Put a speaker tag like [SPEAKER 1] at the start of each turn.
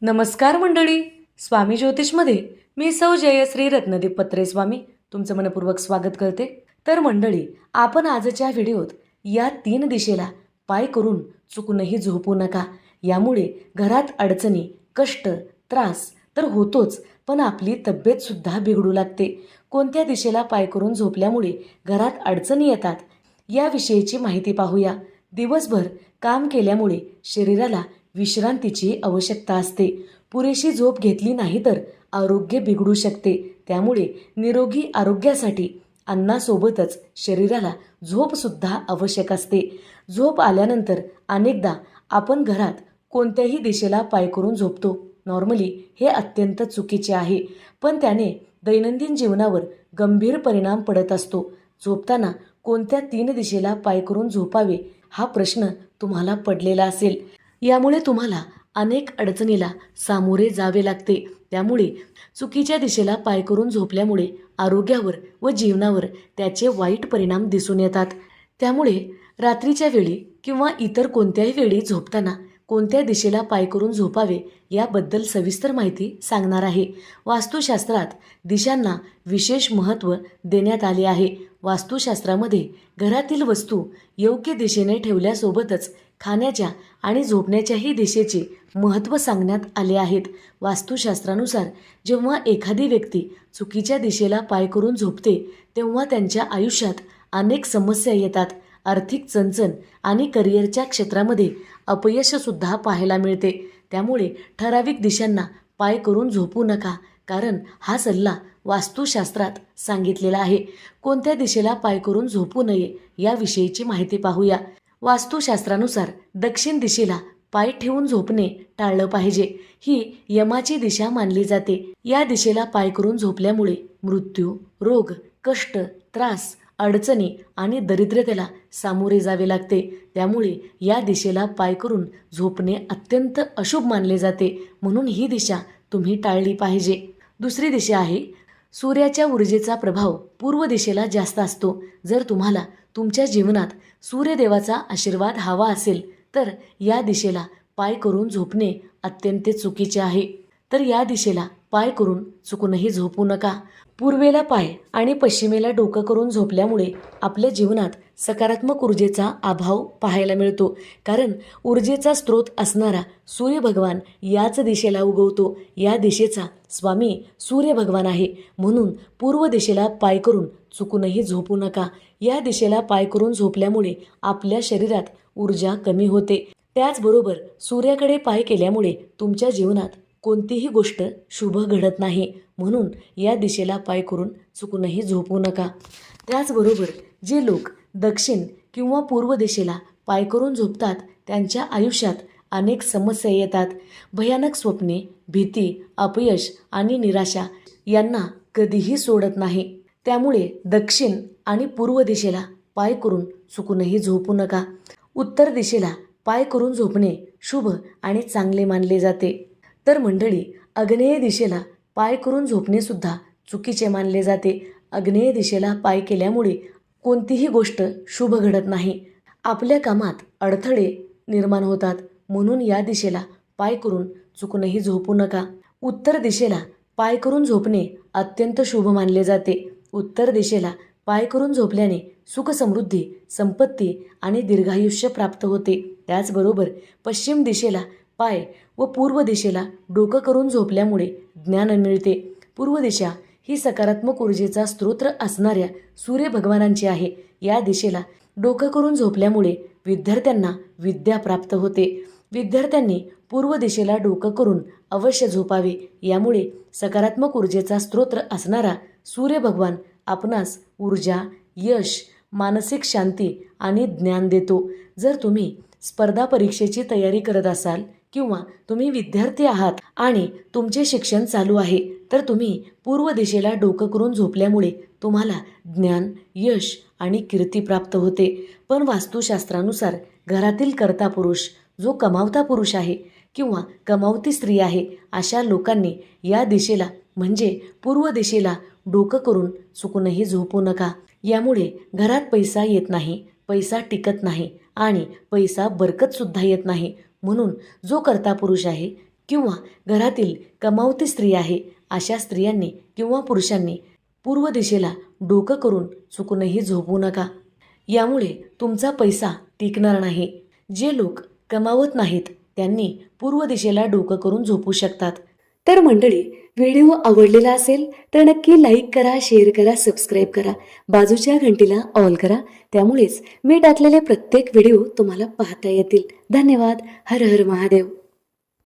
[SPEAKER 1] नमस्कार मंडळी. स्वामी ज्योतिषमध्ये मी सौ जयश्री रत्नदीप पत्रे स्वामी तुमचं मनपूर्वक स्वागत करते. तर मंडळी, आपण आजच्या व्हिडिओत या 3 दिशेला पाय करून चुकूनही झोपू नका. यामुळे घरात अडचणी, कष्ट, त्रास तर होतोच, पण आपली तब्येतसुद्धा बिघडू लागते. कोणत्या दिशेला पाय करून झोपल्यामुळे घरात अडचणी येतात याविषयीची माहिती पाहूया. दिवसभर काम केल्यामुळे शरीराला विश्रांतीची आवश्यकता असते. पुरेशी झोप घेतली नाही तर आरोग्य बिघडू शकते. त्यामुळे निरोगी आरोग्यासाठी अन्नासोबतच शरीराला झोपसुद्धा आवश्यक असते. झोप आल्यानंतर अनेकदा आपण घरात कोणत्याही दिशेला पाय करून झोपतो. नॉर्मली हे अत्यंत चुकीचे आहे, पण त्याने दैनंदिन जीवनावर गंभीर परिणाम पडत असतो. झोपताना कोणत्या 3 दिशेला पाय करून झोपावे हा प्रश्न तुम्हाला पडलेला असेल. यामुळे तुम्हाला अनेक अडचणीला सामोरे जावे लागते. त्यामुळे चुकीच्या दिशेला पाय करून झोपल्यामुळे आरोग्यावर व जीवनावर त्याचे वाईट परिणाम दिसून येतात. त्यामुळे रात्रीच्या वेळी किंवा इतर कोणत्याही वेळी झोपताना कोणत्या दिशेला पाय करून झोपावे याबद्दल सविस्तर माहिती सांगणार आहे. वास्तुशास्त्रात दिशांना विशेष महत्त्व देण्यात आले आहे. वास्तुशास्त्रामध्ये घरातील वस्तू योग्य दिशेने ठेवल्यासोबतच खाण्याच्या आणि झोपण्याच्याही दिशेचे महत्त्व सांगण्यात आले आहेत. वास्तुशास्त्रानुसार जेव्हा एखादी व्यक्ती चुकीच्या दिशेला पाय करून झोपते तेव्हा त्यांच्या आयुष्यात अनेक समस्या येतात. आर्थिक चणचण आणि करिअरच्या क्षेत्रामध्ये अपयशसुद्धा पाहायला मिळते. त्यामुळे ठराविक दिशांना पाय करून झोपू नका, कारण हा सल्ला वास्तुशास्त्रात सांगितलेला आहे. कोणत्या दिशेला पाय करून झोपू नये याविषयीची माहिती पाहूया. वास्तुशास्त्रानुसार दक्षिण दिशेला पाय ठेवून झोपणे टाळलं पाहिजे. ही यमाची दिशा मानली जाते. या दिशेला पाय करून झोपल्यामुळे मृत्यू, रोग, कष्ट, त्रास, अडचणी आणि दरिद्रतेला सामोरे जावे लागते. त्यामुळे या दिशेला पाय करून झोपणे अत्यंत अशुभ मानले जाते, म्हणून ही दिशा तुम्ही टाळली पाहिजे. दुसरी दिशा आहे सूर्याच्या ऊर्जेचा प्रभाव पूर्व दिशेला जास्त असतो. जर तुम्हाला तुमच्या जीवनात सूर्यदेवाचा आशीर्वाद हवा असेल तर या दिशेला पाय करून झोपणे अत्यंत चुकीचे आहे. तर या दिशेला पाय करून चुकूनही झोपू नका. पूर्वेला पाय आणि पश्चिमेला डोकं करून झोपल्यामुळे आपल्या जीवनात सकारात्मक ऊर्जेचा अभाव पाहायला मिळतो. कारण ऊर्जेचा स्रोत असणारा सूर्य भगवान याच दिशेला उगवतो. या दिशेचा स्वामी सूर्य भगवान आहे, म्हणून पूर्व दिशेला पाय करून चुकूनही झोपू नका. या दिशेला पाय करून झोपल्यामुळे आपल्या शरीरात ऊर्जा कमी होते. त्याचबरोबर सूर्याकडे पाय केल्यामुळे तुमच्या जीवनात कोणतीही गोष्ट शुभ घडत नाही, म्हणून या दिशेला पाय करून चुकूनही झोपू नका. त्याचबरोबर जे लोक दक्षिण किंवा पूर्व दिशेला पाय करून झोपतात त्यांच्या आयुष्यात अनेक समस्या येतात. भयानक स्वप्ने, भीती, अपयश आणि निराशा यांना कधीही सोडत नाही. त्यामुळे दक्षिण आणि पूर्व दिशेला पाय करून चुकूनही झोपू नका. उत्तर दिशेला पाय करून झोपणे शुभ आणि चांगले मानले जाते. तर मंडळी, आग्नेय दिशेला पाय करून झोपणेसुद्धा चुकीचे मानले जाते. आग्नेय दिशेला पाय केल्यामुळे कोणतीही गोष्ट शुभ घडत नाही. आपल्या कामात अडथळे निर्माण होतात, म्हणून या दिशेला पाय करून चुकूनही झोपू नका. उत्तर दिशेला पाय करून झोपणे अत्यंत शुभ मानले जाते. उत्तर दिशेला पाय करून झोपल्याने सुख, समृद्धी, संपत्ती आणि दीर्घायुष्य प्राप्त होते. त्याचबरोबर पश्चिम दिशेला पाय व पूर्व दिशेला डोकं करून झोपल्यामुळे ज्ञान मिळते. पूर्व दिशा ही सकारात्मक ऊर्जेचा स्रोत असणाऱ्या सूर्य भगवानांची आहे. या दिशेला डोकं करून झोपल्यामुळे विद्यार्थ्यांना विद्या प्राप्त होते. विद्यार्थ्यांनी पूर्व दिशेला डोकं करून अवश्य झोपावे. यामुळे सकारात्मक ऊर्जेचा स्रोत असणारा सूर्य भगवान आपणास ऊर्जा, यश, मानसिक शांती आणि ज्ञान देतो. जर तुम्ही स्पर्धा परीक्षेची तयारी करत असाल किंवा तुम्ही विद्यार्थी आहात आणि तुमचे शिक्षण चालू आहे, तर तुम्ही पूर्व दिशेला डोकं करून झोपल्यामुळे तुम्हाला ज्ञान, यश आणि कीर्ती प्राप्त होते. पण वास्तुशास्त्रानुसार घरातील कर्ता पुरुष, जो कमावता पुरुष आहे किंवा कमावती स्त्री आहे, अशा लोकांनी या दिशेला म्हणजे पूर्व दिशेला डोकं करून चुकूनही झोपू नका. यामुळे घरात पैसा येत नाही, पैसा टिकत नाही आणि पैसा बरकतसुद्धा येत नाही. म्हणून जो कर्ता पुरुष आहे किंवा घरातील कमावती स्त्री आहे अशा स्त्रियांनी किंवा पुरुषांनी पूर्व दिशेला डोकं करून चुकूनही झोपू नका. यामुळे तुमचा पैसा टिकणार नाही. जे लोक कमावत नाहीत त्यांनी पूर्व दिशेला डोकं करून झोपू शकतात. तर मंडळी, व्हिडिओ आवडलेला असेल तर नक्की लाईक करा, शेअर करा, सबस्क्राईब करा, बाजूच्या घंटीला ऑल करा. त्यामुळेच मी टाकलेले प्रत्येक व्हिडिओ तुम्हाला पाहता येतील. धन्यवाद. हर हर महादेव.